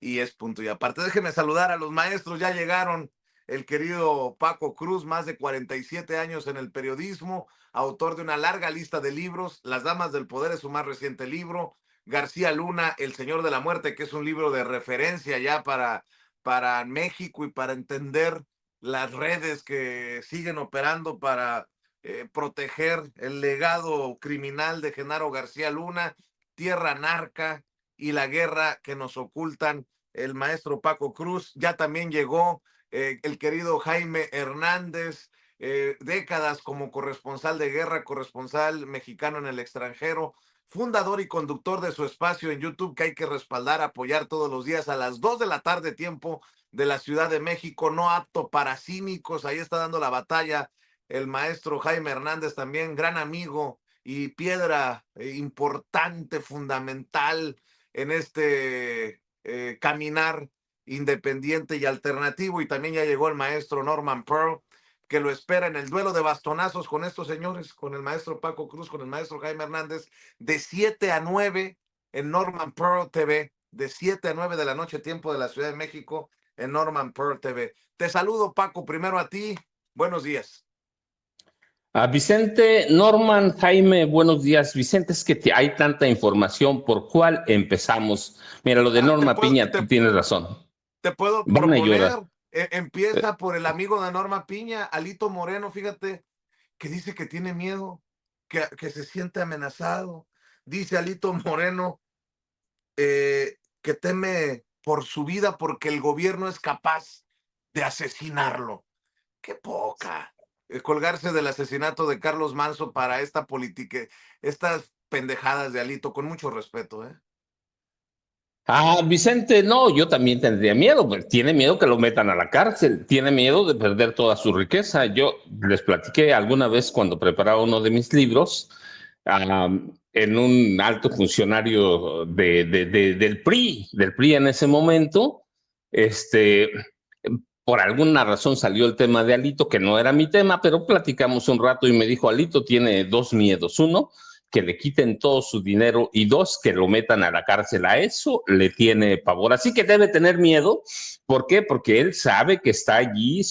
y es punto y aparte. Déjeme saludar a los maestros, ya llegaron. El querido Paco Cruz, más de 47 años en el periodismo, autor de una larga lista de libros. Las Damas del Poder es su más reciente libro. García Luna, El Señor de la Muerte, que es un libro de referencia ya para México y para entender las redes que siguen operando para proteger el legado criminal de Genaro García Luna, Tierra Narca y la guerra que nos ocultan. El maestro Paco Cruz ya también llegó. El querido Jaime Hernández, décadas como corresponsal de guerra, corresponsal mexicano en el extranjero, fundador y conductor de su espacio en YouTube que hay que respaldar, apoyar todos los días a las 2 de la tarde, tiempo de la Ciudad de México, no apto para cínicos. Ahí está dando la batalla el maestro Jaime Hernández, también gran amigo y piedra importante, fundamental en este caminar independiente y alternativo. Y también ya llegó el maestro Norman Pearl, que lo espera en el duelo de bastonazos con estos señores, con el maestro Paco Cruz, con el maestro Jaime Hernández, de 7 a 9 en Norman Pearl TV, de 7 a 9 de la noche, tiempo de la Ciudad de México, en Norman Pearl TV. Te saludo, Paco, primero a ti. Buenos días. A Vicente, Norman, Jaime, buenos días. Vicente, es que hay tanta información, ¿por cuál empezamos? Mira, lo de Ah, Norma Piña, tú tienes razón. te puedo Van a proponer, llorar. empieza por el amigo de Norma Piña, Alito Moreno, fíjate, que dice que tiene miedo, que se siente amenazado. Dice Alito Moreno que teme por su vida porque el gobierno es capaz de asesinarlo. ¡Qué poca! Colgarse del asesinato de Carlos Manso para esta política, estas pendejadas de Alito, con mucho respeto, ¿eh? Ah, Vicente, no, yo también tendría miedo, pues tiene miedo que lo metan a la cárcel, tiene miedo de perder toda su riqueza. Yo les platiqué alguna vez cuando preparaba uno de mis libros, en un alto funcionario del PRI en ese momento, este, por alguna razón salió el tema de Alito, que no era mi tema, pero platicamos un rato y me dijo, Alito tiene dos miedos. Uno, que le quiten todo su dinero y dos, que lo metan a la cárcel. A eso le tiene pavor. Así que debe tener miedo. ¿Por qué? Porque él sabe que está allí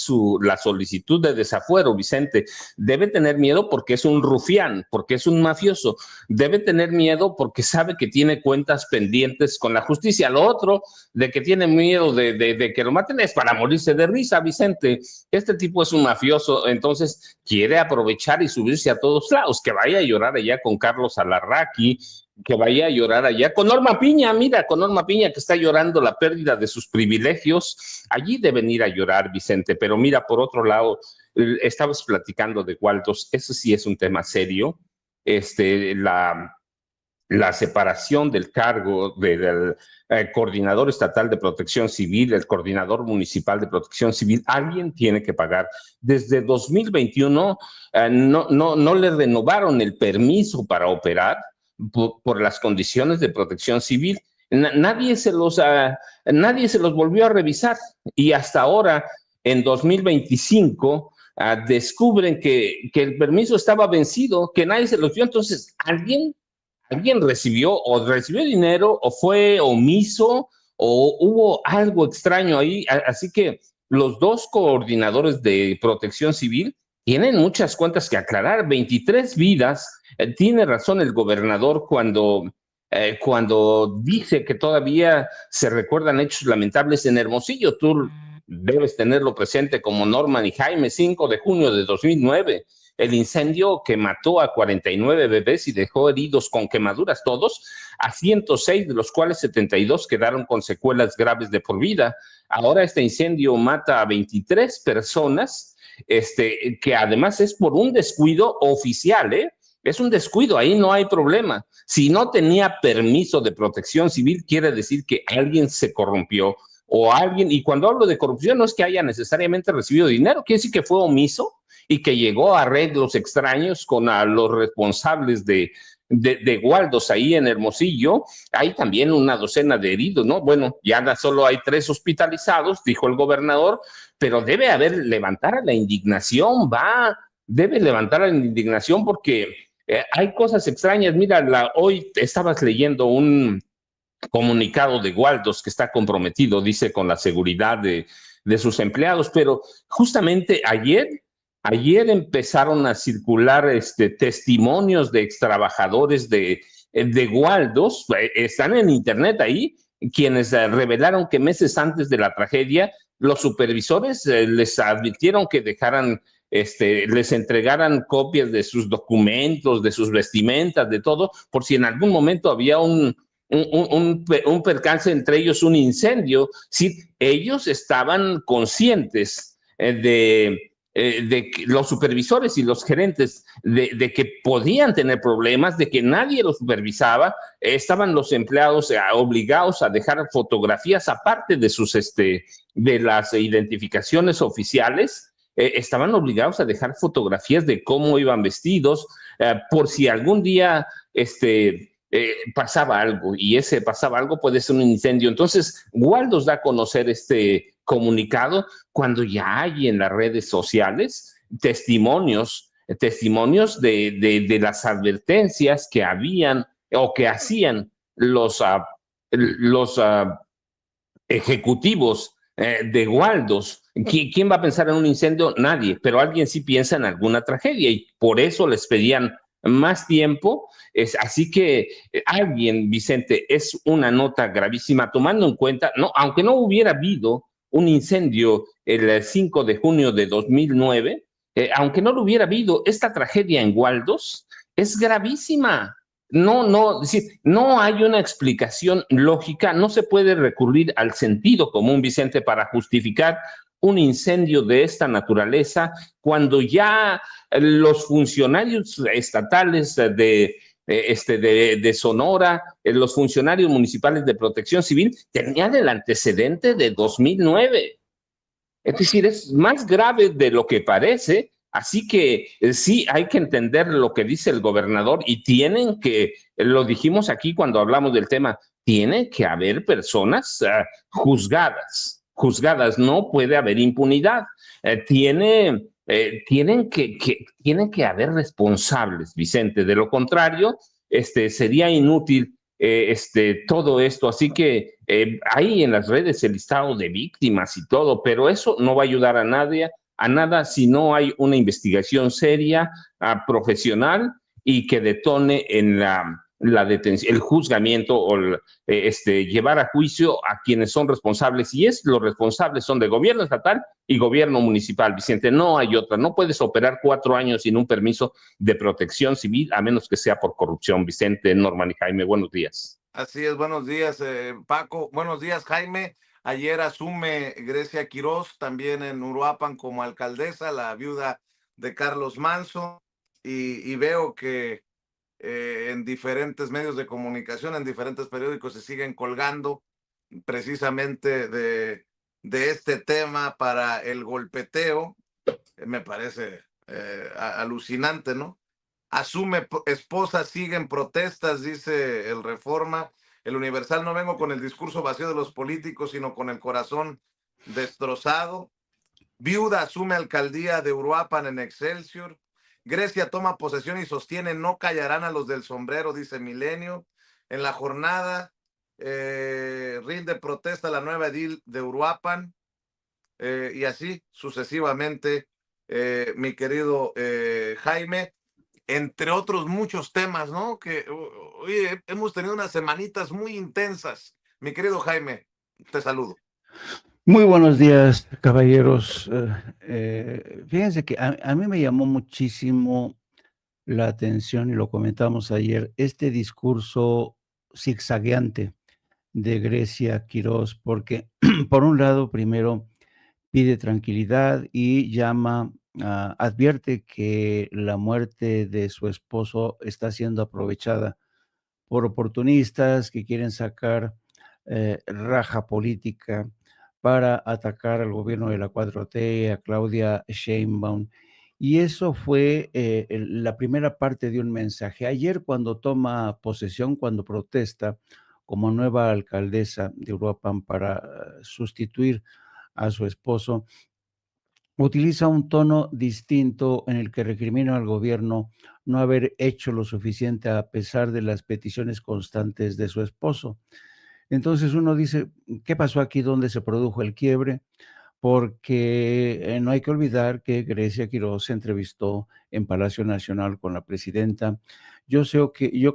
la solicitud de desafuero, Vicente. Debe tener miedo porque es un rufián, porque es un mafioso. Debe tener miedo porque sabe que tiene cuentas pendientes con la justicia. Lo otro, de que tiene miedo de que lo maten, es para morirse de risa, Vicente. Este tipo es un mafioso, entonces quiere aprovechar y subirse a todos lados, que vaya a llorar allá con Carlos Alarraqui, que vaya a llorar allá con Norma Piña, mira, con Norma Piña que está llorando la pérdida de sus privilegios, allí deben ir a llorar, Vicente, pero mira, por otro lado, estabas platicando de Waldos, eso sí es un tema serio, la separación del cargo del coordinador estatal de protección civil, el coordinador municipal de protección civil, alguien tiene que pagar. Desde 2021 no le renovaron el permiso para operar por las condiciones de protección civil. Nadie se los volvió a revisar y hasta ahora, en 2025, descubren que el permiso estaba vencido, que nadie se los dio. Entonces, alguien recibió dinero o fue omiso o hubo algo extraño ahí. Así que los dos coordinadores de protección civil tienen muchas cuentas que aclarar. 23 vidas. Tiene razón el gobernador cuando dice que todavía se recuerdan hechos lamentables en Hermosillo. Tú debes tenerlo presente como Norman y Jaime, 5 de junio de 2009, el incendio que mató a 49 bebés y dejó heridos con quemaduras todos, a 106, de los cuales 72 quedaron con secuelas graves de por vida. Ahora este incendio mata a 23 personas, que además es por un descuido oficial, ¿eh? Es un descuido, ahí no hay problema. Si no tenía permiso de protección civil, quiere decir que alguien se corrompió o alguien, y cuando hablo de corrupción no es que haya necesariamente recibido dinero, quiere decir que fue omiso y que llegó a arreglos extraños con los responsables de Waldos ahí en Hermosillo. Hay también una docena de heridos, ¿no? Bueno, ya solo hay 3 hospitalizados, dijo el gobernador, pero debe levantar la indignación, debe levantar la indignación porque hay cosas extrañas. Mira, hoy estabas leyendo comunicado de Waldos que está comprometido, dice, con la seguridad de sus empleados, pero justamente ayer empezaron a circular testimonios de extrabajadores de Waldos, están en internet ahí, quienes revelaron que meses antes de la tragedia, los supervisores les advirtieron que dejaran, les entregaran copias de sus documentos, de sus vestimentas, de todo, por si en algún momento había un percance, entre ellos un incendio. Sí, ellos estaban conscientes de que los supervisores y los gerentes de que podían tener problemas, de que nadie los supervisaba. Estaban los empleados obligados a dejar fotografías aparte de las identificaciones oficiales. Estaban obligados a dejar fotografías de cómo iban vestidos, por si algún día pasaba algo, y ese pasaba algo puede ser un incendio. Entonces, Waldos da a conocer este comunicado cuando ya hay en las redes sociales testimonios de las advertencias que habían o que hacían los ejecutivos de Waldos. ¿Quién va a pensar en un incendio? Nadie, pero alguien sí piensa en alguna tragedia, y por eso les pedían más tiempo. Así que alguien, Vicente, es una nota gravísima, tomando en cuenta, no, aunque no hubiera habido un incendio el 5 de junio de 2009, aunque no lo hubiera habido, esta tragedia en Waldos es gravísima. No, es decir, no hay una explicación lógica, no se puede recurrir al sentido común, Vicente, para justificar un incendio de esta naturaleza, cuando ya los funcionarios estatales de Sonora, los funcionarios municipales de Protección Civil, tenían el antecedente de 2009. Es decir, es más grave de lo que parece. Así que sí, hay que entender lo que dice el gobernador, y tienen que, lo dijimos aquí cuando hablamos del tema, tiene que haber personas juzgadas, no puede haber impunidad. Tienen que haber responsables, Vicente. De lo contrario, sería inútil todo esto. Así que hay en las redes el listado de víctimas y todo, pero eso no va a ayudar a nada si no hay una investigación seria, profesional, y que detone en la detención, el juzgamiento, o llevar a juicio a quienes son responsables. Y los responsables son de gobierno estatal y gobierno municipal, Vicente. No hay otra. No puedes operar 4 años sin un permiso de protección civil, a menos que sea por corrupción. Vicente, Norman y Jaime, buenos días. Así es, buenos días, Paco. Buenos días, Jaime. Ayer asume Grecia Quirós, también en Uruapan, como alcaldesa, la viuda de Carlos Manso, y veo que en diferentes medios de comunicación, en diferentes periódicos, se siguen colgando precisamente de este tema para el golpeteo. Me parece alucinante, ¿no? Asume esposa, siguen protestas, dice el Reforma. El Universal: no vengo con el discurso vacío de los políticos, sino con el corazón destrozado. Viuda asume alcaldía de Uruapan en Excelsior. Grecia toma posesión y sostiene: no callarán a los del sombrero, dice Milenio. En la jornada rinde protesta la nueva edil de Uruapan, y así sucesivamente, mi querido Jaime, entre otros muchos temas, ¿no? Que oye, hemos tenido unas semanitas muy intensas. Mi querido Jaime, te saludo. Muy buenos días, caballeros. Fíjense que a mí me llamó muchísimo la atención, y lo comentamos ayer, este discurso zigzagueante de Grecia Quirós, porque por un lado, primero pide tranquilidad y advierte que la muerte de su esposo está siendo aprovechada por oportunistas que quieren sacar raja política para atacar al gobierno de la 4T, a Claudia Sheinbaum. Y eso fue la primera parte de un mensaje. Ayer, cuando toma posesión, cuando protesta como nueva alcaldesa de Uruapan para sustituir a su esposo, utiliza un tono distinto en el que recrimina al gobierno no haber hecho lo suficiente a pesar de las peticiones constantes de su esposo. Entonces uno dice, ¿qué pasó aquí? ¿Dónde se produjo el quiebre? Porque no hay que olvidar que Grecia Quiroz se entrevistó en Palacio Nacional con la presidenta. Yo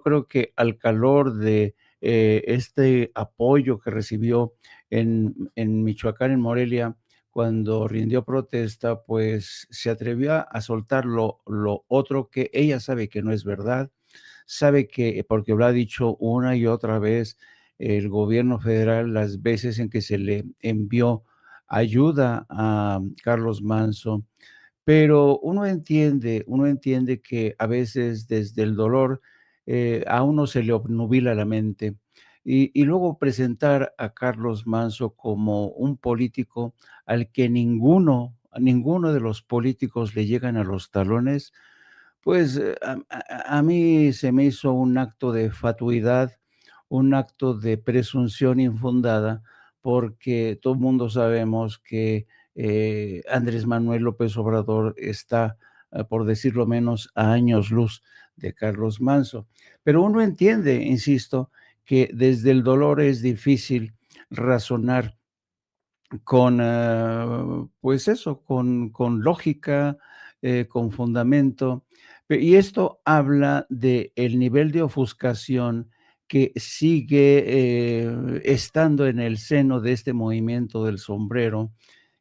creo que al calor de este apoyo que recibió en Michoacán, en Morelia, cuando rindió protesta, pues se atrevió a soltar lo otro que ella sabe que no es verdad, sabe que, porque lo ha dicho una y otra vez el gobierno federal, las veces en que se le envió ayuda a Carlos Manso, pero uno entiende que a veces desde el dolor a uno se le obnubila la mente. Y luego presentar a Carlos Manso como un político al que a ninguno de los políticos le llegan a los talones, pues, a mí se me hizo un acto de fatuidad, un acto de presunción infundada, porque todo el mundo sabemos que, Andrés Manuel López Obrador está, por decirlo menos, a años luz de Carlos Manso. Pero uno entiende, insisto, que desde el dolor es difícil razonar con, pues eso, con lógica, con fundamento. Y esto habla de el nivel de ofuscación que sigue, estando en el seno de este movimiento del sombrero,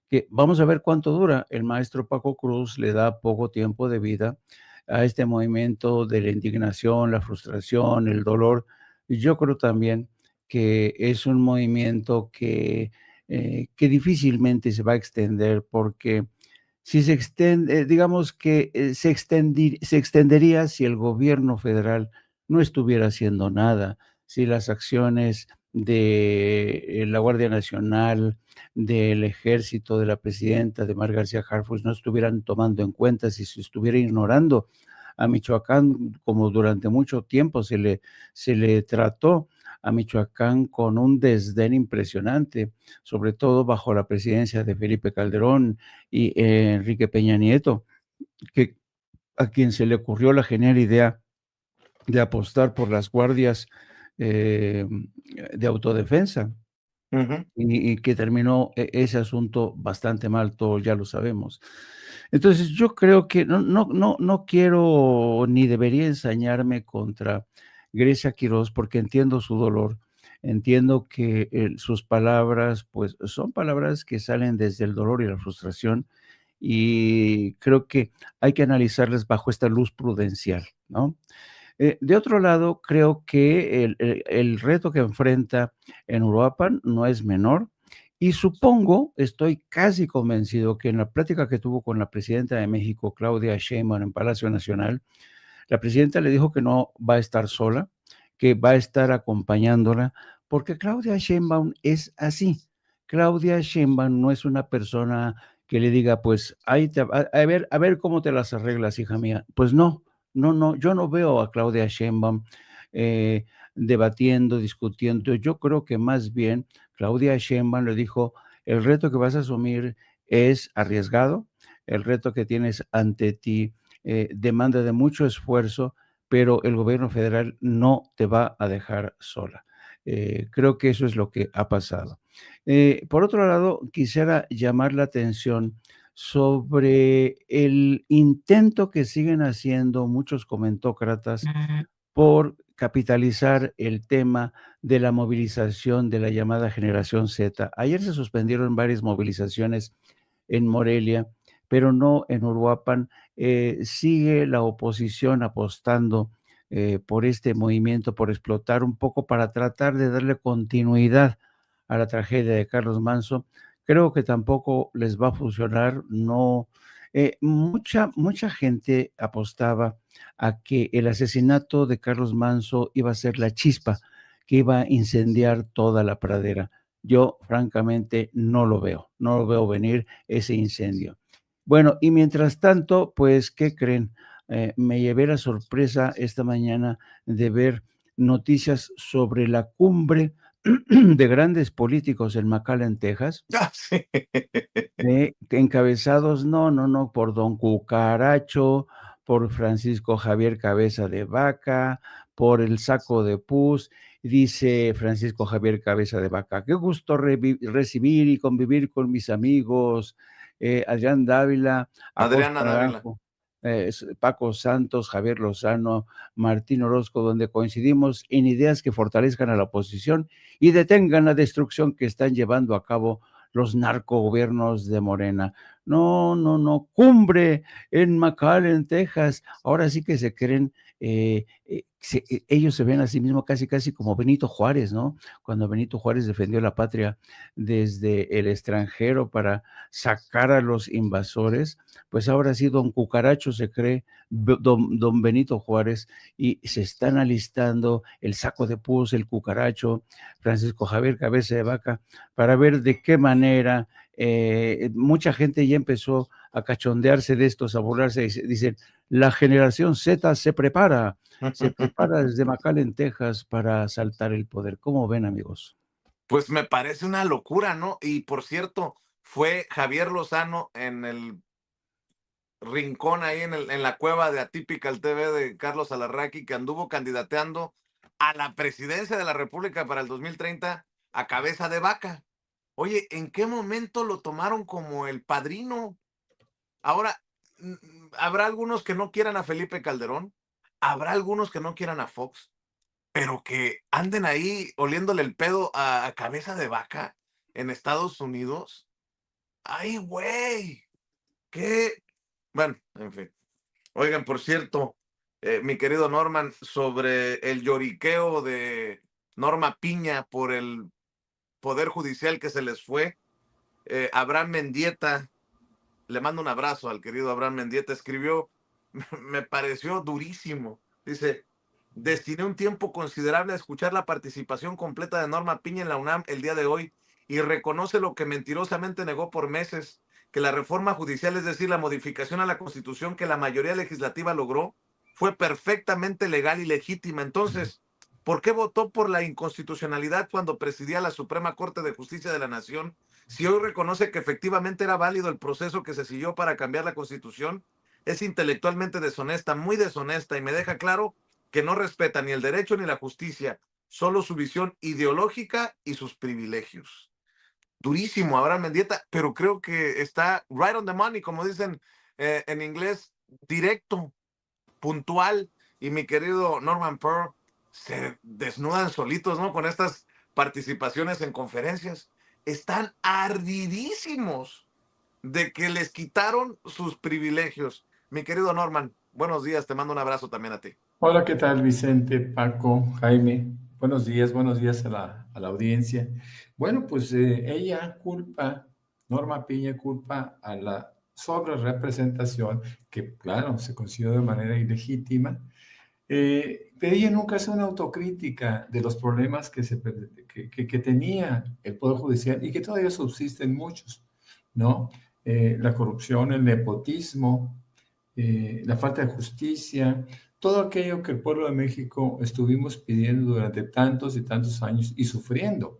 que vamos a ver cuánto dura. El maestro Paco Cruz le da poco tiempo de vida a este movimiento de la indignación, la frustración, el dolor. Y yo creo también que es un movimiento que difícilmente se va a extender, porque si se extiende, digamos que se extendería si el gobierno federal no estuviera haciendo nada, si las acciones de la Guardia Nacional, del Ejército, de la presidenta, de Mar García Harfuch, no estuvieran tomando en cuenta, si se estuviera ignorando a Michoacán, como durante mucho tiempo se le trató a Michoacán con un desdén impresionante, sobre todo bajo la presidencia de Felipe Calderón y Enrique Peña Nieto, que a quien se le ocurrió la genial idea de apostar por las guardias eh, de autodefensa. Ujú. Y que terminó ese asunto bastante mal, todos ya lo sabemos. Entonces, yo creo que no quiero ni debería ensañarme contra Grecia Quiroz, porque entiendo su dolor, entiendo que, sus palabras, pues, son palabras que salen desde el dolor y la frustración, y creo que hay que analizarlas bajo esta luz prudencial, ¿no? De otro lado, creo que el reto que enfrenta en Uruapan no es menor, y supongo, estoy casi convencido que en la plática que tuvo con la presidenta de México, Claudia Sheinbaum, en Palacio Nacional, la presidenta le dijo que no va a estar sola, que va a estar acompañándola, porque Claudia Sheinbaum es así. Claudia Sheinbaum no es una persona que le diga, pues, ahí te va, a ver cómo te las arreglas, hija mía. Pues no, no, yo no veo a Claudia Sheinbaum eh, debatiendo, discutiendo. Yo creo que más bien Claudia Sheinbaum le dijo, el reto que vas a asumir es arriesgado, el reto que tienes ante ti demanda de mucho esfuerzo, pero el gobierno federal no te va a dejar sola. Creo que eso es lo que ha pasado. Por otro lado, quisiera llamar la atención sobre el intento que siguen haciendo muchos comentócratas por capitalizar el tema de la movilización de la llamada generación Z. Ayer se suspendieron varias movilizaciones en Morelia, pero no en Uruapan. Sigue la oposición apostando por este movimiento, por explotar un poco para tratar de darle continuidad a la tragedia de Carlos Manso. Creo que tampoco les va a funcionar. No, mucha gente apostaba a que el asesinato de Carlos Manso iba a ser la chispa que iba a incendiar toda la pradera. Yo francamente no lo veo venir ese incendio. Bueno, y mientras tanto, pues, ¿qué creen? Me llevé la sorpresa esta mañana de ver noticias sobre la cumbre de grandes políticos en McAllen, Texas, Ah, sí. encabezados, no, por Don Cucaracho, por Francisco Javier Cabeza de Vaca, por el Saco de Pus, Dice Francisco Javier Cabeza de Vaca, qué gusto recibir y convivir con mis amigos. Adrián Dávila, Acosta Adriana Dávila. Naranjo, Paco Santos, Javier Lozano, Martín Orozco, donde coincidimos en ideas que fortalezcan a la oposición y detengan la destrucción que están llevando a cabo los narcogobiernos de Morena. No, no, no, cumbre en McAllen, Texas. Ahora sí que se creen, ellos se ven a sí mismos casi, casi como Benito Juárez, ¿no? Cuando Benito Juárez defendió la patria desde el extranjero para sacar a los invasores, pues ahora sí, don Cucaracho se cree don Benito Juárez y se están alistando el Saco de Pus, el Cucaracho, Francisco Javier Cabeza de Vaca, para ver de qué manera mucha gente ya empezó a cachondearse de estos, a burlarse, dicen, la generación Z se prepara desde McAllen, Texas, para asaltar el poder. ¿Cómo ven, amigos? Pues me parece una locura, ¿no? Y por cierto, fue Javier Lozano en el rincón ahí en la cueva de Atypical TV de Carlos Alarraqui, que anduvo candidateando a la presidencia de la República para el 2030 a Cabeza de Vaca. Oye, ¿en qué momento lo tomaron como el padrino? Ahora, habrá algunos que no quieran a Felipe Calderón, habrá algunos que no quieran a Fox, pero que anden ahí oliéndole el pedo a Cabeza de Vaca en Estados Unidos. ¡Ay, güey! ¿Qué? Bueno, en fin. Oigan, por cierto, mi querido Norman, sobre el lloriqueo de Norma Piña por el Poder Judicial que se les fue, Abraham Mendieta, le mando un abrazo al querido Abraham Mendieta, escribió, me pareció durísimo. Dice, destiné un tiempo considerable a escuchar la participación completa de Norma Piña en la UNAM el día de hoy y reconoce lo que mentirosamente negó por meses, que la reforma judicial, es decir, la modificación a la Constitución que la mayoría legislativa logró, fue perfectamente legal y legítima. Entonces, ¿por qué votó por la inconstitucionalidad cuando presidía la Suprema Corte de Justicia de la Nación? Si hoy reconoce que efectivamente era válido el proceso que se siguió para cambiar la Constitución, es intelectualmente deshonesta, muy deshonesta, y me deja claro que no respeta ni el derecho ni la justicia, solo su visión ideológica y sus privilegios. Durísimo Abraham Mendieta, pero creo que está right on the money, como dicen en inglés, directo, puntual. Y mi querido Norman Pearl, se desnudan solitos, ¿no? Con estas participaciones en conferencias. Están ardidísimos de que les quitaron sus privilegios. Mi querido Norman, buenos días, te mando un abrazo también a ti. Hola, ¿qué tal, Vicente, Paco, Jaime? Buenos días a la audiencia. Bueno, pues ella culpa, Norma Piña culpa a la sobrerepresentación, que claro, se consiguió de manera ilegítima, pero ella nunca hace una autocrítica de los problemas que tenía el Poder Judicial y que todavía subsisten muchos, ¿no? La corrupción, el nepotismo, la falta de justicia, todo aquello que el pueblo de México estuvimos pidiendo durante tantos y tantos años y sufriendo.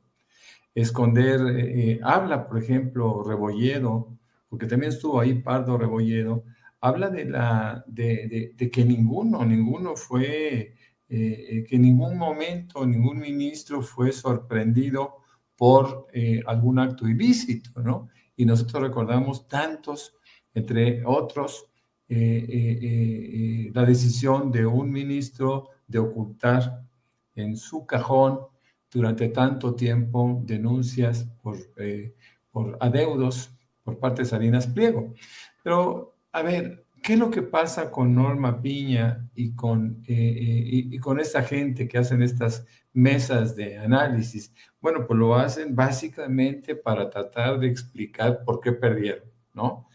Esconder, habla, por ejemplo, Rebolledo, porque también estuvo ahí Pardo Rebolledo, habla de que ninguno fue, que en ningún momento ningún ministro fue sorprendido por algún acto ilícito, ¿no? Y nosotros recordamos tantos, entre otros, la decisión de un ministro de ocultar en su cajón durante tanto tiempo denuncias por adeudos por parte de Salinas Pliego. Pero, a ver, ¿qué es lo que pasa con Norma Piña y con esta gente que hacen estas mesas de análisis? Bueno, pues lo hacen básicamente para tratar de explicar por qué perdieron, ¿no?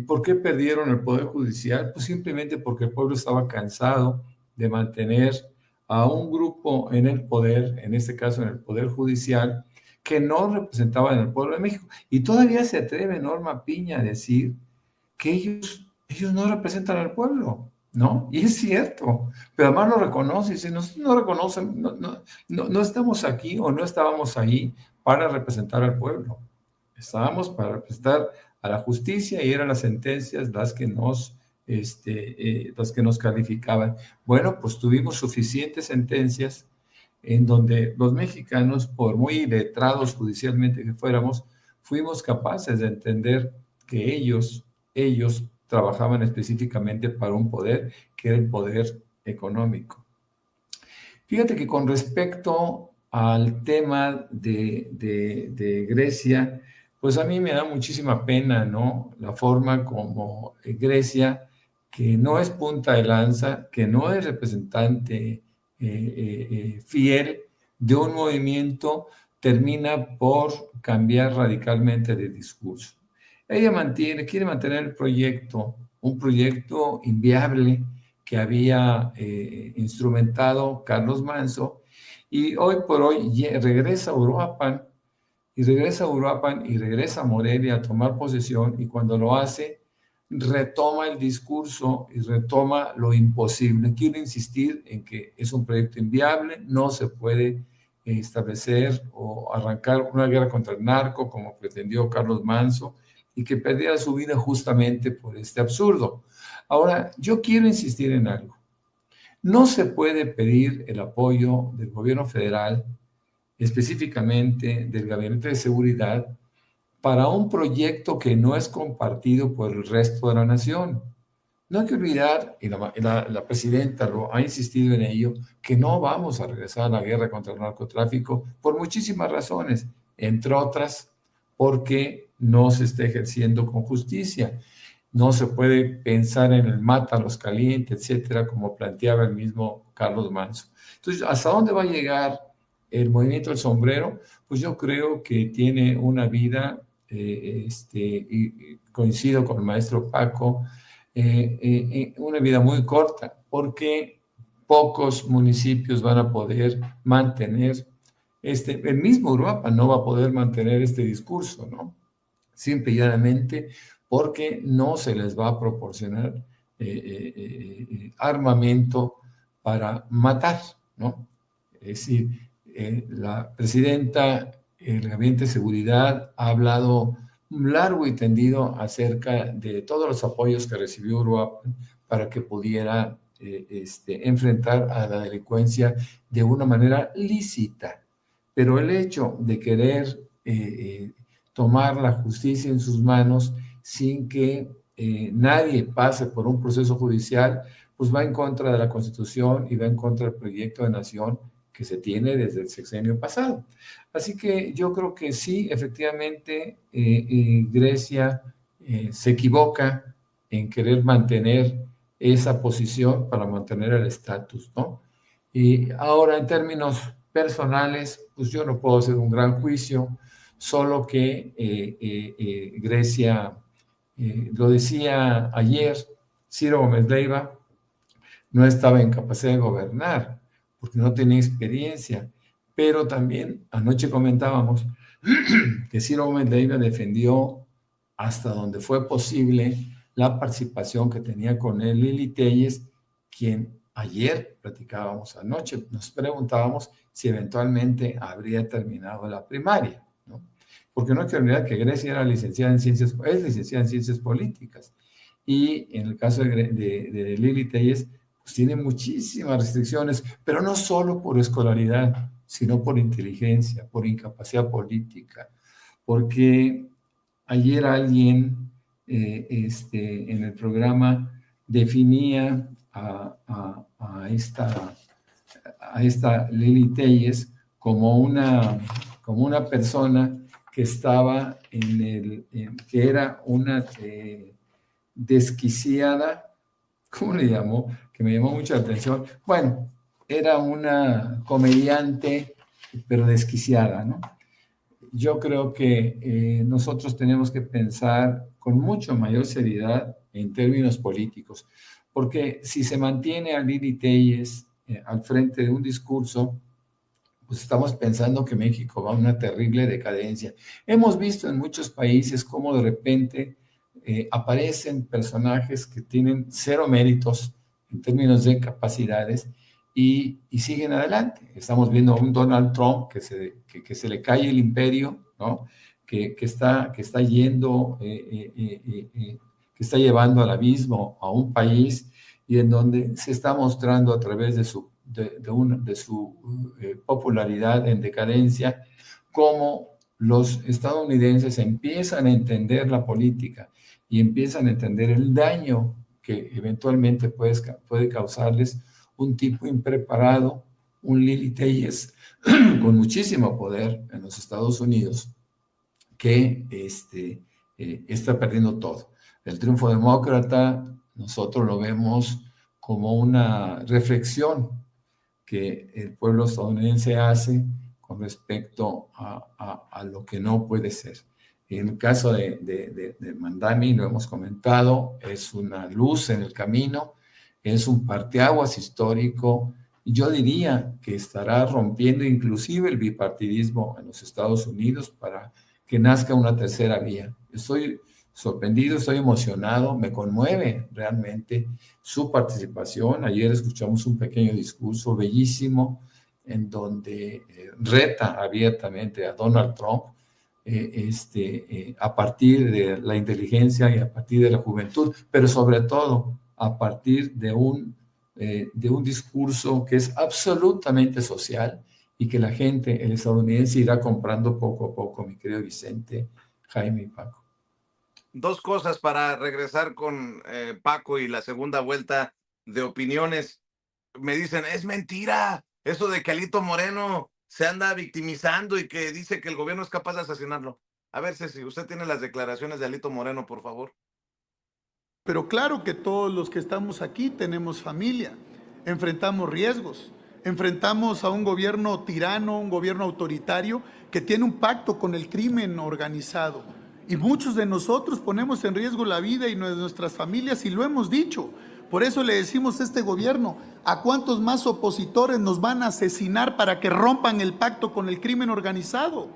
¿Por qué perdieron el Poder Judicial? Pues simplemente porque el pueblo estaba cansado de mantener a un grupo en el poder, en este caso en el Poder Judicial, que no representaban al pueblo de México. Y todavía se atreve Norma Piña a decir que ellos no representan al pueblo, ¿no? Y es cierto, pero además lo reconoce y dice, nosotros no reconocen, no estamos aquí o no estábamos ahí para representar al pueblo. Estábamos para representar a la justicia y eran las sentencias las que nos calificaban. Bueno, pues tuvimos suficientes sentencias en donde los mexicanos, por muy letrados judicialmente que fuéramos, fuimos capaces de entender que ellos trabajaban específicamente para un poder, que era el poder económico. Fíjate que con respecto al tema de Grecia, pues a mí me da muchísima pena, ¿no? La forma como Grecia, que no es punta de lanza, que no es representante fiel de un movimiento, termina por cambiar radicalmente de discurso. Ella quiere mantener el proyecto, un proyecto inviable que había instrumentado Carlos Manso, y hoy por hoy regresa a Uruapan, y regresa a Morelia a tomar posesión, y cuando lo hace, retoma el discurso y retoma lo imposible. Quiero insistir en que es un proyecto inviable, no se puede establecer o arrancar una guerra contra el narco como pretendió Carlos Manso, y que perdiera su vida justamente por este absurdo. Ahora, yo quiero insistir en algo. No se puede pedir el apoyo del gobierno federal, específicamente del Gabinete de Seguridad, para un proyecto que no es compartido por el resto de la nación. No hay que olvidar, y la presidenta lo ha insistido en ello, que no vamos a regresar a la guerra contra el narcotráfico por muchísimas razones, entre otras, porque no se está ejerciendo con justicia. No se puede pensar en el mátalos caliente, etcétera, como planteaba el mismo Carlos Manso. Entonces, ¿hasta dónde va a llegar el movimiento del sombrero? Pues yo creo que tiene una vida, y coincido con el maestro Paco, una vida muy corta, porque pocos municipios van a poder mantener el mismo Uruapan no va a poder mantener este discurso, ¿no? Simple y llanamente porque no se les va a proporcionar armamento para matar, ¿no? Es decir, la presidenta, el Gabinete de Seguridad ha hablado largo y tendido acerca de todos los apoyos que recibió Uruapan para que pudiera enfrentar a la delincuencia de una manera lícita. Pero el hecho de querer tomar la justicia en sus manos sin que nadie pase por un proceso judicial, pues va en contra de la Constitución y va en contra del proyecto de nación que se tiene desde el sexenio pasado. Así que yo creo que sí, efectivamente, Grecia se equivoca en querer mantener esa posición para mantener el estatus, ¿no? Y ahora, en términos personales, pues yo no puedo hacer un gran juicio, solo que Grecia, lo decía ayer, Ciro Gómez Leiva no estaba en capacidad de gobernar, porque no tenía experiencia, pero también anoche comentábamos que Ciro Gómez Leiva defendió hasta donde fue posible la participación que tenía con él Lili Téllez, quien ayer platicábamos anoche, nos preguntábamos si eventualmente habría terminado la primaria, ¿no? Porque no hay que olvidar que Grecia era licenciada en ciencias, es licenciada en ciencias políticas, y en el caso de Lili Téllez, pues tiene muchísimas restricciones, pero no solo por escolaridad, sino por inteligencia, por incapacidad política, porque ayer alguien en el programa definía a esta Lili Téllez como una persona que estaba que era una desquiciada, ¿cómo le llamó? Que me llamó mucha atención. Bueno, era una comediante, pero desquiciada, ¿no? Yo creo que nosotros tenemos que pensar con mucho mayor seriedad en términos políticos, porque si se mantiene a Lili Téllez al frente de un discurso, pues estamos pensando que México va a una terrible decadencia. Hemos visto en muchos países cómo de repente aparecen personajes que tienen cero méritos en términos de capacidades y siguen adelante. Estamos viendo a un Donald Trump que se le cae el imperio, ¿no? que está llevando al abismo a un país y en donde se está mostrando a través de de su popularidad en decadencia, cómo los estadounidenses empiezan a entender la política y empiezan a entender el daño que eventualmente puede causarles un tipo impreparado, un Lili Telles con muchísimo poder en los Estados Unidos, que está perdiendo todo. El triunfo demócrata nosotros lo vemos como una reflexión que el pueblo estadounidense hace con respecto a lo que no puede ser. En el caso de Mamdani, lo hemos comentado, es una luz en el camino, es un parteaguas histórico. Yo diría que estará rompiendo inclusive el bipartidismo en los Estados Unidos para que nazca una tercera vía. Estoy sorprendido, estoy emocionado, me conmueve realmente su participación. Ayer escuchamos un pequeño discurso bellísimo en donde reta abiertamente a Donald Trump a partir de la inteligencia y a partir de la juventud, pero sobre todo a partir de un discurso que es absolutamente social y que la gente, el estadounidense, irá comprando poco a poco, mi querido Vicente, Jaime y Paco. Dos cosas para regresar con Paco y la segunda vuelta de opiniones. Me dicen, es mentira eso de que Alito Moreno se anda victimizando y que dice que el gobierno es capaz de asesinarlo. A ver, Ceci, usted tiene las declaraciones de Alito Moreno, por favor. Pero claro que todos los que estamos aquí tenemos familia, enfrentamos riesgos, enfrentamos a un gobierno tirano, un gobierno autoritario que tiene un pacto con el crimen organizado. Y muchos de nosotros ponemos en riesgo la vida y nuestras familias, y lo hemos dicho. Por eso le decimos a este gobierno, ¿a cuántos más opositores nos van a asesinar para que rompan el pacto con el crimen organizado?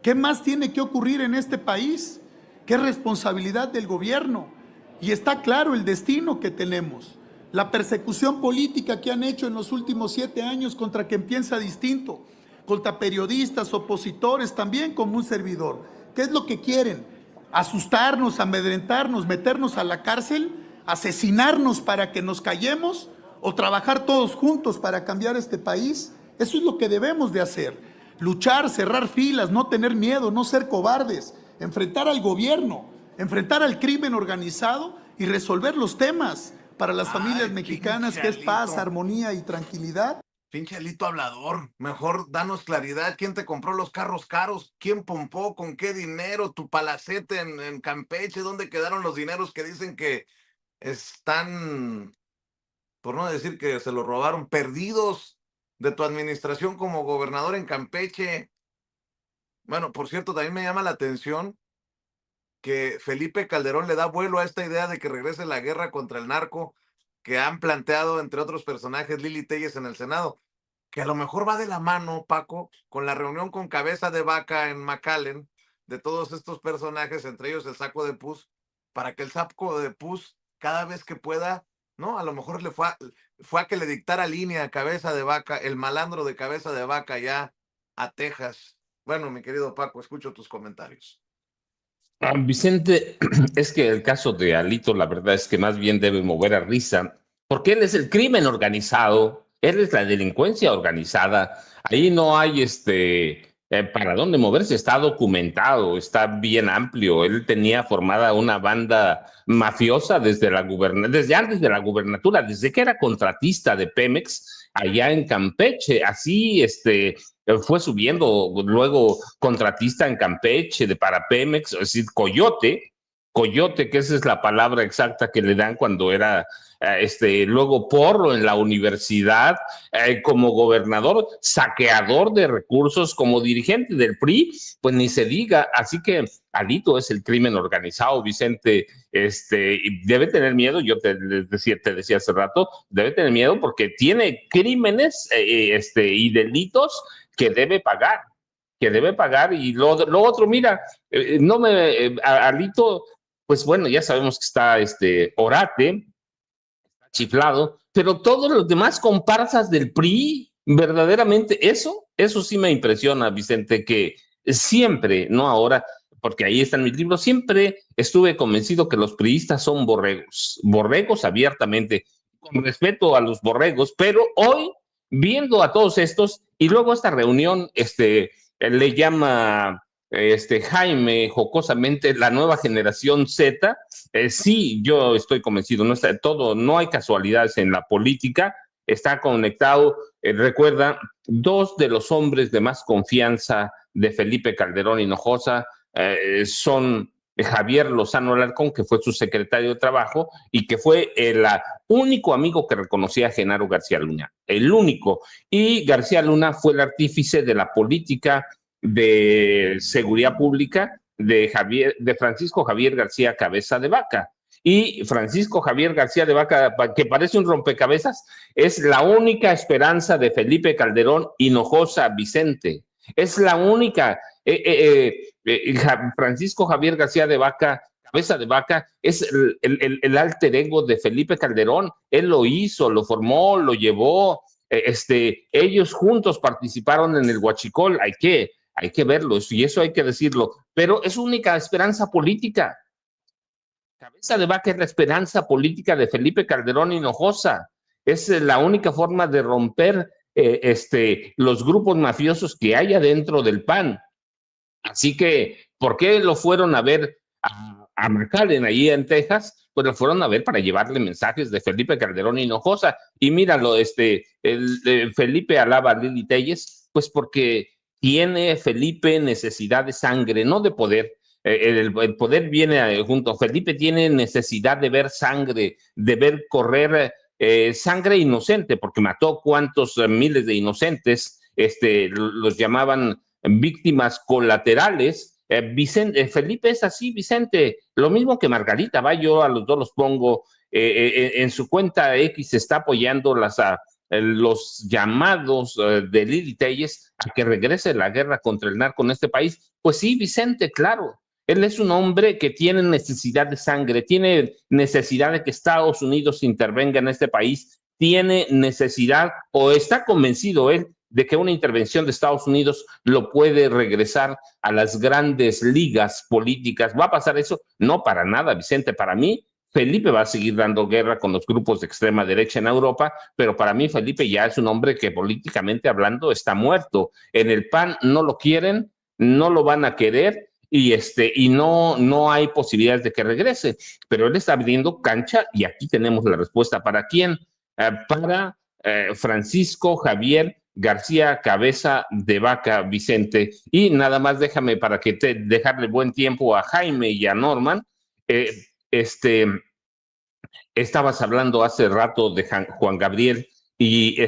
¿Qué más tiene que ocurrir en este país? ¿Qué responsabilidad del gobierno? Y está claro el destino que tenemos. La persecución política que han hecho en los últimos 7 años contra quien piensa distinto, contra periodistas, opositores, también como un servidor. ¿Qué es lo que quieren? ¿Asustarnos, amedrentarnos, meternos a la cárcel, asesinarnos para que nos callemos o trabajar todos juntos para cambiar este país? Eso es lo que debemos de hacer. Luchar, cerrar filas, no tener miedo, no ser cobardes, enfrentar al gobierno, enfrentar al crimen organizado y resolver los temas para las familias mexicanas, que es paz, armonía y tranquilidad. Pinche Alito hablador, mejor danos claridad. ¿Quién te compró los carros caros? ¿Quién pompó? ¿Con qué dinero? ¿Tu palacete en Campeche? ¿Dónde quedaron los dineros que dicen que están, por no decir que se los robaron, perdidos de tu administración como gobernador en Campeche? Bueno, por cierto, también me llama la atención que Felipe Calderón le da vuelo a esta idea de que regrese la guerra contra el narco que han planteado, entre otros personajes, Lili Telles en el Senado, que a lo mejor va de la mano, Paco, con la reunión con Cabeza de Vaca en McAllen, de todos estos personajes, entre ellos el Saco de Pus, para que el Saco de Pus, cada vez que pueda, ¿no? A lo mejor fue a que le dictara línea a Cabeza de Vaca, el malandro de Cabeza de Vaca ya a Texas. Bueno, mi querido Paco, escucho tus comentarios. Vicente, es que el caso de Alito, la verdad es que más bien debe mover a risa, porque él es el crimen organizado, él es la delincuencia organizada. Ahí no hay para dónde moverse, está documentado, está bien amplio. Él tenía formada una banda mafiosa desde antes de la gubernatura, desde que era contratista de Pemex allá en Campeche. Así fue subiendo, luego contratista en Campeche para Pemex, es decir, coyote, que esa es la palabra exacta que le dan cuando era luego porro en la universidad, como gobernador, saqueador de recursos, como dirigente del PRI, pues ni se diga. Así que Alito es el crimen organizado, Vicente, y debe tener miedo. Yo te decía hace rato, debe tener miedo porque tiene crímenes y delitos que debe pagar. Y lo otro, mira, Alito, pues bueno, ya sabemos que está orate, chiflado, pero todos los demás comparsas del PRI, verdaderamente, eso sí me impresiona, Vicente, que siempre, no ahora, porque ahí está en mi libro, siempre estuve convencido que los priistas son borregos abiertamente. con respeto a los borregos, pero hoy, viendo a todos estos, y luego esta reunión, le llama Jaime jocosamente la nueva generación Z. Sí, yo estoy convencido, no está todo, no hay casualidades en la política, está conectado. Recuerda, dos de los hombres de más confianza de Felipe Calderón Hinojosa son Javier Lozano Alarcón, que fue su secretario de Trabajo y que fue el único amigo que reconocía a Genaro García Luna, el único. Y García Luna fue el artífice de la política de seguridad pública de Francisco Javier García Cabeza de Vaca. Y Francisco Javier García de Vaca, que parece un rompecabezas, es la única esperanza de Felipe Calderón Hinojosa Vicente. Es la única. Francisco Javier García de Vaca, Cabeza de Vaca, es el alter ego de Felipe Calderón. Él lo hizo, lo formó, lo llevó. Ellos juntos participaron en el Huachicol. Hay que verlo, y eso hay que decirlo. Pero es única esperanza política. Cabeza de Vaca es la esperanza política de Felipe Calderón Hinojosa. Es la única forma de romper los grupos mafiosos que hay adentro del PAN. Así que, ¿por qué lo fueron a ver a McAllen ahí en Texas? Pues lo fueron a ver para llevarle mensajes de Felipe Calderón Hinojosa. Y míralo, Felipe alaba a Lili Telles, pues porque tiene Felipe necesidad de sangre, no de poder. El poder viene junto. Felipe tiene necesidad de ver sangre, de ver correr sangre inocente, porque mató cuantos miles de inocentes, los llamaban víctimas colaterales. Felipe es así, Vicente, lo mismo que Margarita, yo a los dos los pongo en su cuenta X, está apoyando los llamados de Lili Telles a que regrese la guerra contra el narco en este país. Pues sí, Vicente, claro. Él es un hombre que tiene necesidad de sangre, tiene necesidad de que Estados Unidos intervenga en este país, tiene necesidad, o está convencido él, de que una intervención de Estados Unidos lo puede regresar a las grandes ligas políticas. ¿Va a pasar eso? No, para nada, Vicente. Para mí, Felipe va a seguir dando guerra con los grupos de extrema derecha en Europa, pero para mí Felipe ya es un hombre que políticamente hablando está muerto. En el PAN no lo quieren, no lo van a querer, y no hay posibilidades de que regrese, pero él está abriendo cancha y aquí tenemos la respuesta. ¿Para quién? Para Francisco Javier García Cabeza de Vaca, Vicente. Y nada más déjame para que dejarle buen tiempo a Jaime y a Norman. Estabas hablando hace rato de Juan Gabriel y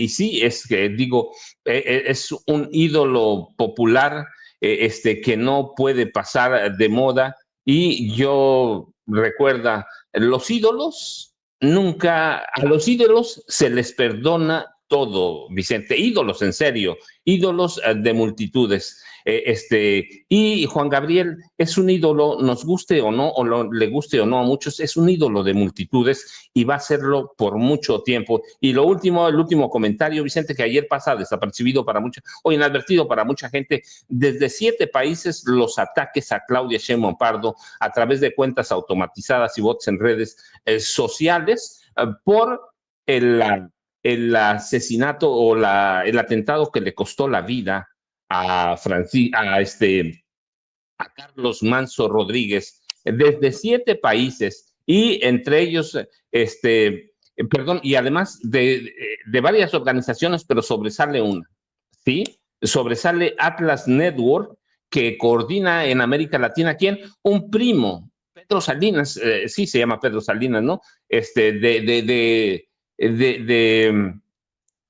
sí, es que digo, es un ídolo popular que no puede pasar de moda. Y yo recuerda, a los ídolos se les perdona todo, Vicente. Ídolos, en serio, ídolos de multitudes. Y Juan Gabriel es un ídolo, nos guste o no, le guste o no a muchos, es un ídolo de multitudes y va a serlo por mucho tiempo. Y el último comentario, Vicente, que ayer pasa desapercibido para muchos, o inadvertido para mucha gente, desde 7 países los ataques a Claudia Sheinbaum Pardo a través de cuentas automatizadas y bots en redes sociales por el asesinato o el atentado que le costó la vida a Carlos Manso Rodríguez, desde 7 países, y entre ellos, y además de varias organizaciones, pero sobresale una, ¿sí? Sobresale Atlas Network, que coordina en América Latina, ¿quién? Un primo, Pedro Salinas, sí se llama Pedro Salinas, ¿no?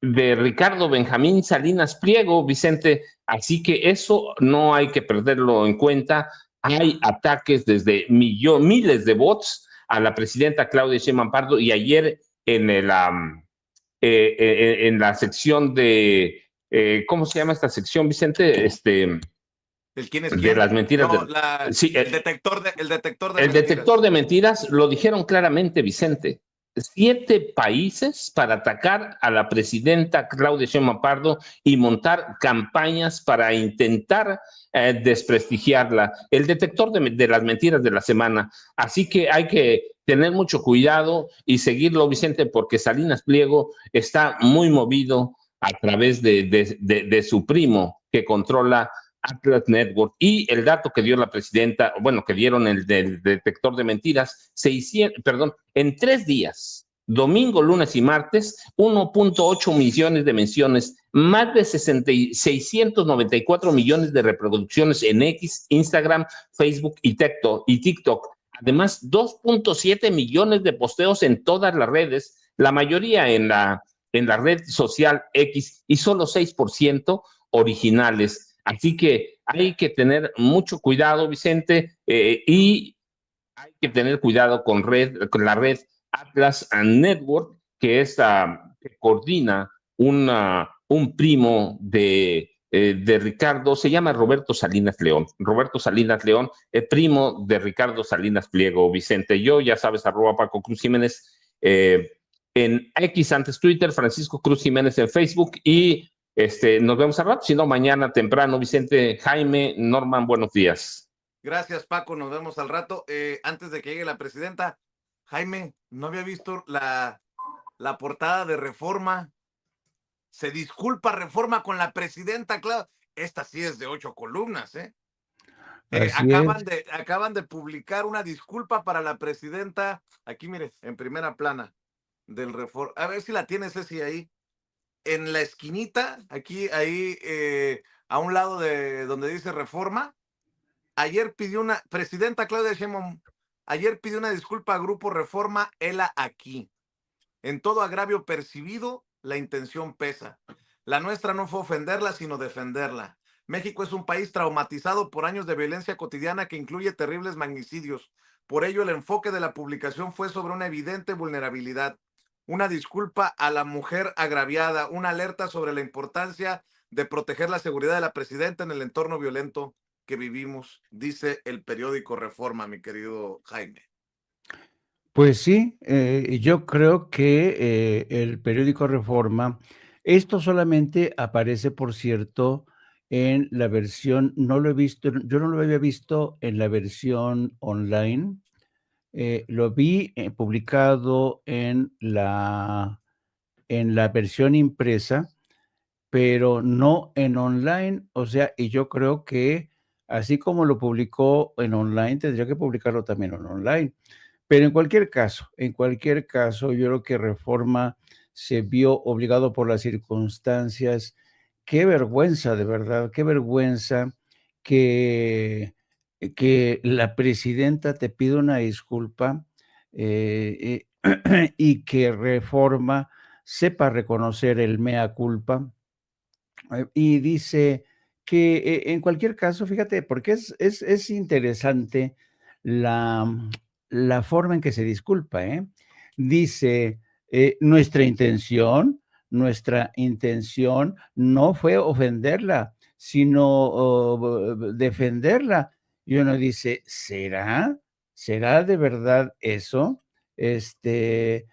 De Ricardo Benjamín Salinas Pliego, Vicente. Así que eso no hay que perderlo en cuenta. Hay ataques desde miles de bots a la presidenta Claudia Sheinbaum Pardo, y ayer en la sección de, ¿cómo se llama esta sección, Vicente? ¿El quién es quién? De las mentiras. No, sí, el detector de el mentiras. Detector de mentiras lo dijeron claramente, Vicente. 7 países para atacar a la presidenta Claudia Sheinbaum Pardo y montar campañas para intentar desprestigiarla. El detector de las mentiras de la semana. Así que hay que tener mucho cuidado y seguirlo, Vicente, porque Salinas Pliego está muy movido a través de su primo que controla Atlas Network. Y el dato que dio la presidenta, bueno, que dieron el del detector de mentiras, en 3 días, domingo, lunes y martes, 1.8 millones de menciones, más de 694 millones de reproducciones en X, Instagram, Facebook y TikTok. Además, 2.7 millones de posteos en todas las redes, la mayoría en la red social X y solo 6% originales. Así que hay que tener mucho cuidado, Vicente, y hay que tener cuidado con la red Atlas Network, que que coordina un primo de Ricardo, se llama Roberto Salinas León. Roberto Salinas León, primo de Ricardo Salinas Pliego, Vicente. Yo, ya sabes, @Paco Cruz Jiménez en X, antes Twitter, Francisco Cruz Jiménez en Facebook, y nos vemos al rato, si no, mañana temprano. Vicente, Jaime, Norman, buenos días. Gracias, Paco. Nos vemos al rato. Antes de que llegue la presidenta, Jaime, no había visto la portada de Reforma. Se disculpa Reforma con la presidenta, claro. Esta sí es de 8 columnas, ¿eh? Así es. Acaban de publicar una disculpa para la presidenta. Aquí, mire, en primera plana del Reforma. A ver si la tienes, Ceci, ahí. En la esquinita, aquí, ahí, a un lado de donde dice Reforma. Ayer pidió presidenta Claudia Sheinbaum, ayer pidió una disculpa a Grupo Reforma, hela aquí. En todo agravio percibido, la intención pesa. La nuestra no fue ofenderla, sino defenderla. México es un país traumatizado por años de violencia cotidiana que incluye terribles magnicidios. Por ello, el enfoque de la publicación fue sobre una evidente vulnerabilidad. Una disculpa a la mujer agraviada, una alerta sobre la importancia de proteger la seguridad de la presidenta en el entorno violento que vivimos, dice el periódico Reforma, mi querido Jaime. Pues sí, yo creo que el periódico Reforma, esto solamente aparece, por cierto, en la versión, no lo he visto, yo no lo había visto en la versión online, lo vi publicado en la versión impresa, pero no en online. O sea, y yo creo que así como lo publicó en online, tendría que publicarlo también en online. Pero en cualquier caso, yo creo que Reforma se vio obligado por las circunstancias. Qué vergüenza, de verdad, qué vergüenza que la presidenta te pida una disculpa, y que Reforma sepa reconocer el mea culpa. Y dice que en cualquier caso, fíjate, porque es interesante la forma en que se disculpa, ¿eh? Dice, nuestra intención no fue ofenderla, sino defenderla. Y uno dice, ¿será? ¿Será de verdad eso? Este,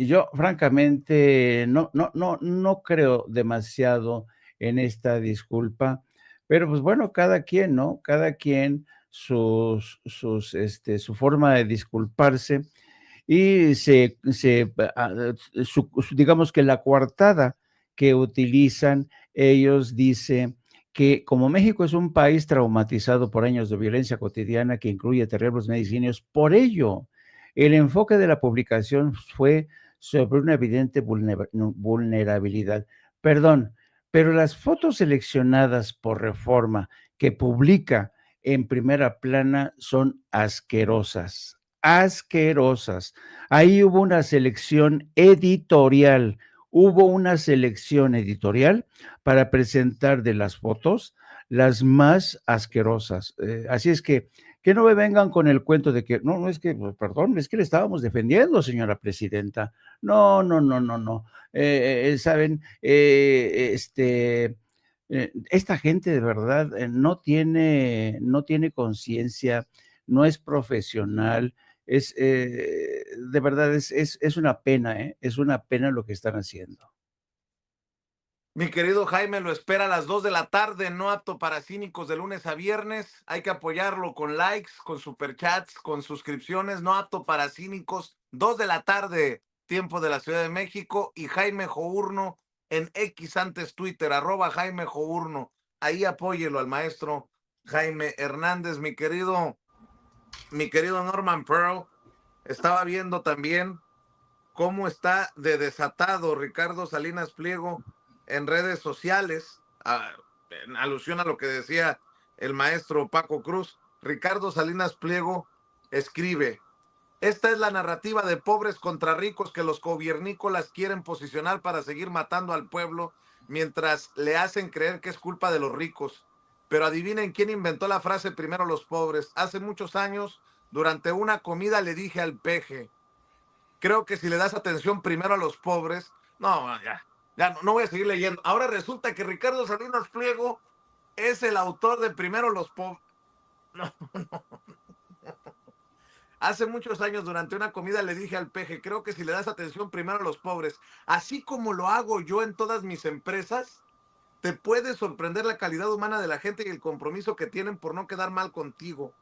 yo francamente no creo demasiado en esta disculpa, pero pues bueno, cada quien, ¿no? Cada quien su forma de disculparse, y digamos que la coartada que utilizan ellos dice que como México es un país traumatizado por años de violencia cotidiana que incluye terribles medicinos, por ello el enfoque de la publicación fue sobre una evidente vulnerabilidad. Perdón, pero las fotos seleccionadas por Reforma que publica en primera plana son asquerosas, asquerosas. Ahí hubo una selección editorial, para presentar de las fotos las más asquerosas. Así es que no me vengan con el cuento de que, no, es que, pues, perdón, es que le estábamos defendiendo, señora presidenta. No, no, no, no, no. Saben, esta gente de verdad no tiene conciencia, no es profesional. De verdad, es una pena, es una pena lo que están haciendo. Mi querido Jaime, lo espera a las 2 de la tarde, no apto para cínicos, de lunes a viernes. Hay que apoyarlo con likes, con superchats, con suscripciones, no apto para cínicos. 2 de la tarde, tiempo de la Ciudad de México. Y Jaime Journo en X, antes Twitter, @Jaime Journo. Ahí apóyelo al maestro Jaime Hernández. Mi querido Norman Pearl, estaba viendo también cómo está de desatado Ricardo Salinas Pliego en redes sociales, en alusión a lo que decía el maestro Paco Cruz. Ricardo Salinas Pliego escribe: esta es la narrativa de pobres contra ricos que los gobiernícolas quieren posicionar para seguir matando al pueblo mientras le hacen creer que es culpa de los ricos. Pero adivinen quién inventó la frase primero los pobres. Hace muchos años, durante una comida, le dije al peje: creo que si le das atención primero a los pobres, no, ya no voy a seguir leyendo. Ahora resulta que Ricardo Salinas Pliego es el autor de Primero los pobres. No. Hace muchos años, durante una comida, le dije al peje: creo que si le das atención primero a los pobres, así como lo hago yo en todas mis empresas, te puede sorprender la calidad humana de la gente y el compromiso que tienen por no quedar mal contigo.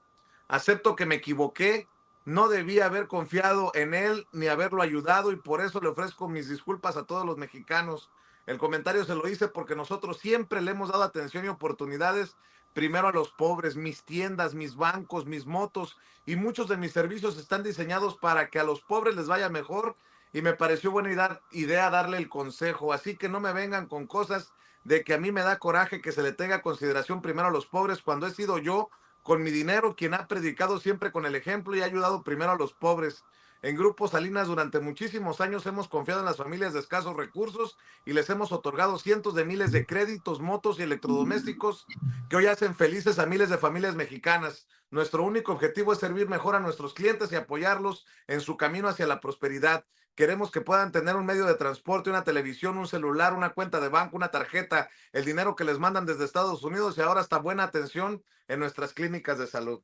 Acepto que me equivoqué, no debía haber confiado en él ni haberlo ayudado, y por eso le ofrezco mis disculpas a todos los mexicanos. El comentario se lo hice porque nosotros siempre le hemos dado atención y oportunidades primero a los pobres. Mis tiendas, mis bancos, mis motos y muchos de mis servicios están diseñados para que a los pobres les vaya mejor, y me pareció buena idea darle el consejo. Así que no me vengan con cosas de que a mí me da coraje que se le tenga consideración primero a los pobres, cuando he sido yo, con mi dinero, quien ha predicado siempre con el ejemplo y ha ayudado primero a los pobres. En Grupo Salinas durante muchísimos años hemos confiado en las familias de escasos recursos y les hemos otorgado cientos de miles de créditos, motos y electrodomésticos que hoy hacen felices a miles de familias mexicanas. Nuestro único objetivo es servir mejor a nuestros clientes y apoyarlos en su camino hacia la prosperidad. Queremos que puedan tener un medio de transporte, una televisión, un celular, una cuenta de banco, una tarjeta, el dinero que les mandan desde Estados Unidos y ahora hasta buena atención en nuestras clínicas de salud.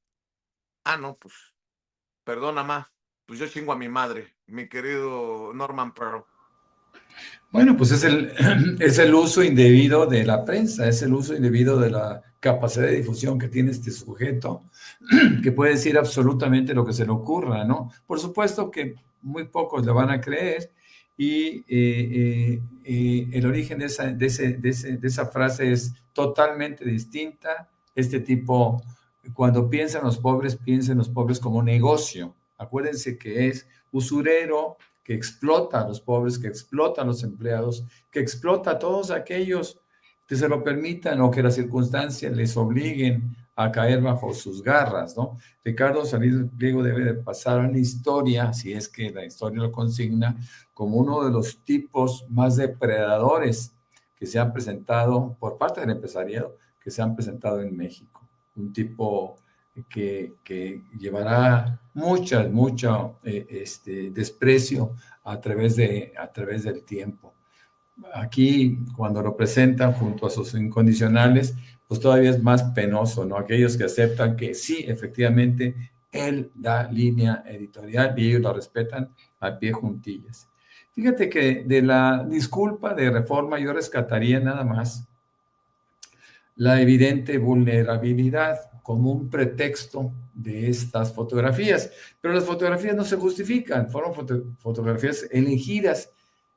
No, pues, perdona, ma. Pues yo chingo a mi madre, mi querido Norman Pearl. Bueno, pues es el uso indebido de la prensa, es el uso indebido de la capacidad de difusión que tiene este sujeto, que puede decir absolutamente lo que se le ocurra, ¿no? Por supuesto que muy pocos le van a creer, y el origen de esa frase es totalmente distinta. Este tipo, cuando piensa en los pobres como negocio. Acuérdense que es usurero, que explota a los pobres, que explota a los empleados, que explota a todos aquellos que se lo permitan o que las circunstancias les obliguen a caer bajo sus garras, ¿no? Ricardo Salinas Pliego debe de pasar a la historia, si es que la historia lo consigna, como uno de los tipos más depredadores que se han presentado por parte del empresariado, que se han presentado en México. Un tipo que llevará mucho desprecio a través del tiempo. Aquí, cuando lo presentan junto a sus incondicionales, pues todavía es más penoso, ¿no? Aquellos que aceptan que sí, efectivamente, él da línea editorial y ellos la respetan a pie juntillas. Fíjate que de la disculpa de Reforma yo rescataría nada más la evidente vulnerabilidad como un pretexto de estas fotografías. Pero las fotografías no se justifican, fueron fotografías elegidas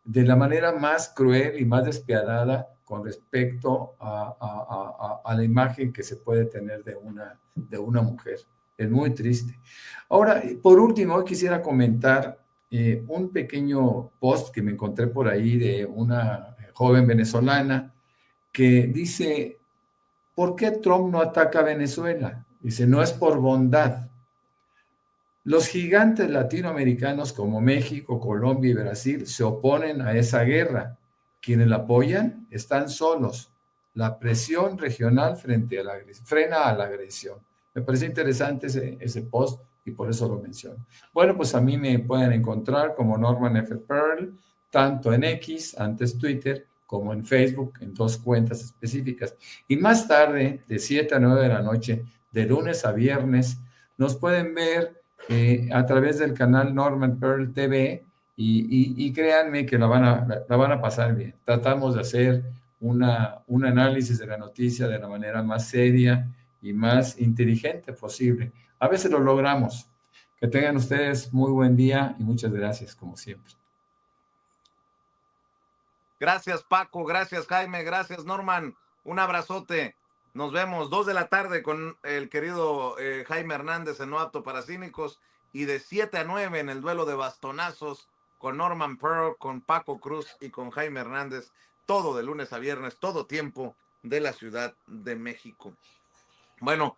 de la manera más cruel y más despiadada con respecto a la imagen que se puede tener de una mujer. Es muy triste. Ahora, por último, quisiera comentar un pequeño post que me encontré por ahí de una joven venezolana que dice: ¿por qué Trump no ataca a Venezuela? Dice: no es por bondad. Los gigantes latinoamericanos como México, Colombia y Brasil se oponen a esa guerra. Quienes la apoyan están solos. La presión regional frena a la agresión. Me parece interesante ese post y por eso lo menciono. Bueno, pues a mí me pueden encontrar como Norman F. Pearl, tanto en X, antes Twitter, como en Facebook, en 2 cuentas específicas. Y más tarde, de 7 a 9 de la noche, de lunes a viernes, nos pueden ver a través del canal Norman Pearl TV y créanme que la van a pasar bien. Tratamos de hacer un análisis de la noticia de la manera más seria y más inteligente posible. A veces lo logramos. Que tengan ustedes muy buen día y muchas gracias, como siempre. Gracias, Paco. Gracias, Jaime. Gracias, Norman. Un abrazote. Nos vemos 2 de la tarde con el querido Jaime Hernández en No Apto para Cínicos y de 7 a 9 en el duelo de bastonazos con Norman Pearl, con Paco Cruz y con Jaime Hernández. Todo de lunes a viernes, todo tiempo de la Ciudad de México. Bueno,